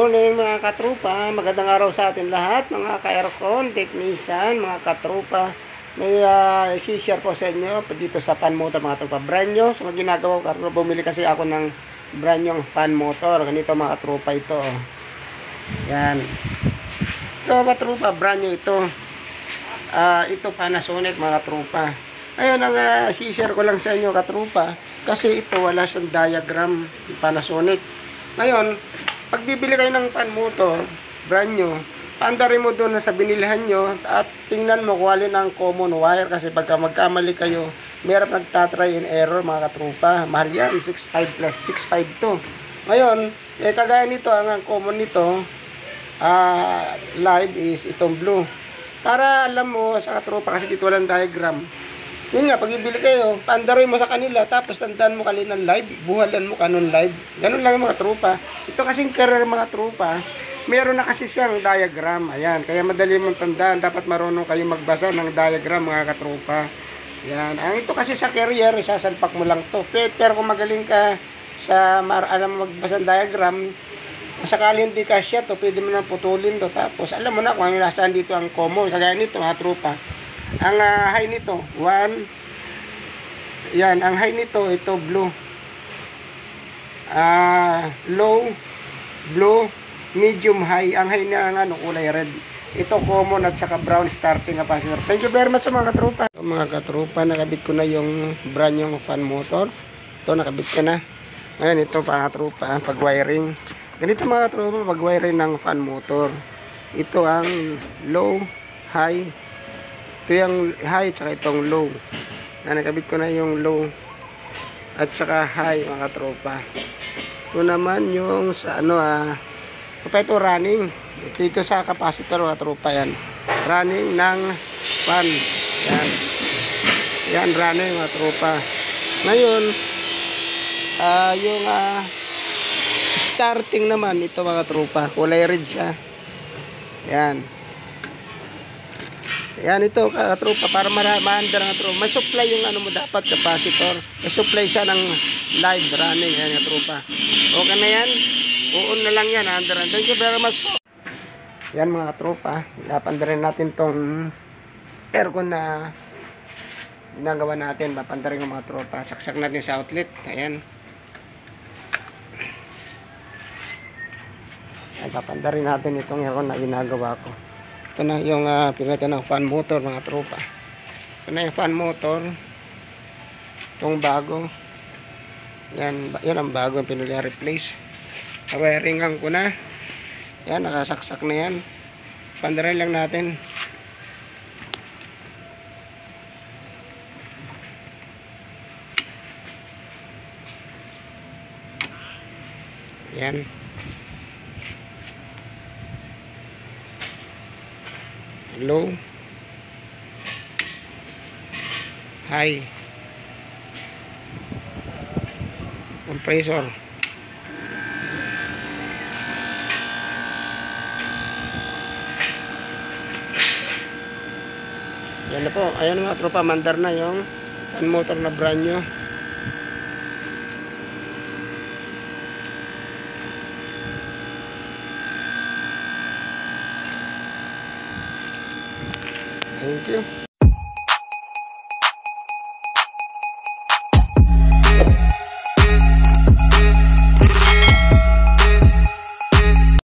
morning mga katrupa, magandang araw sa atin lahat, mga ka-aircon, technician, mga katrupa. May isi-share ko sa inyo dito sa fan motor mga katrupa. Brand new, so ginagawa ko, bumili kasi ako ng brand new fan motor. Ganito mga katrupa ito. Yan. Ito mga katrupa, brand new ito. Ito Panasonic mga katrupa. Ayun ang isi-share ko lang sa inyo katrupa. Kasi ito wala siyang diagram Panasonic. Ngayon, pag bibili kayo ng fan motor, brand new, paandarin mo doon sa binilhan nyo at tingnan mo kung alin ang common wire kasi pagka magkamali kayo, mayroon nagtatry and error mga katrupa. Mahal yan, 6.5 plus 6.5 to. Ngayon, kagaya nito, ang common nito, live is itong blue. Para alam mo sa katrupa kasi dito walang diagram. Yun nga, pag ibili kayo, paandarin mo sa kanila, tapos tandaan mo kaninang live, buhalan mo kanon live. Ganun lang yung mga trupa. Ito kasing carrier mga trupa, meron na kasi siyang diagram. Ayan, kaya madali mong tandaan, dapat marunong kayo magbasa ng diagram mga katrupa. Ayan, ang ito kasi sa carrier, isasalpak mo lang to. Pero kung magaling ka sa alam mo magbasa ng diagram, sakali hindi kasya to, pwede mo na putulin to. Tapos alam mo na kung ano nasaan dito ang common. Kagaya nito mga trupa. Ang high nito, 1. Yan, ang high nito, ito blue. Low, blue, medium high. Ang high na kulay red. Ito common at saka brown starting capacitor. Thank you very much mga katrupa. Mga katrupa, nakabit ko na yung brand yung fan motor. Ito, nakabit ko na. Ngayon, ito mga katrupa, pag wiring. Ganito mga katrupa, pag wiring ng fan motor. Ito ang low, high. Ito yung high tsaka itong low. Nakabit ko na yung low at saka high mga tropa. Ito naman yung sa ito running. Ito sa capacitor mga tropa yan. Running ng fan. Yan. Yan running mga tropa. Ngayon yung starting naman ito mga tropa. Kulay red siya. Yan. Yan ito katropa para maandar ng tropa. May supply yung mo dapat capacitor. May supply siya ng live running yan katropa. Okay na yan. On na lang yan andaran. Thank you very much po. Yan mga katropa. Napandarin natin tong aircon na ginagawa natin. Papandarin ng mga tropa. Saksak natin sa outlet. Ayan. Ay, papandarin natin itong aircon na ginagawa ko. Ito na yung pinagyan ng fan motor mga tropa. Ito na yung fan motor. Itong bago. Yan ang bago yung pinuli replace. Wiringan ko na. Yan, nakasaksak na yan. Pandarin lang natin. Yan. Low, high, compressor. Yan na po. Ayan mga tropa, mandar na yung fan motor na brand new. Thank you.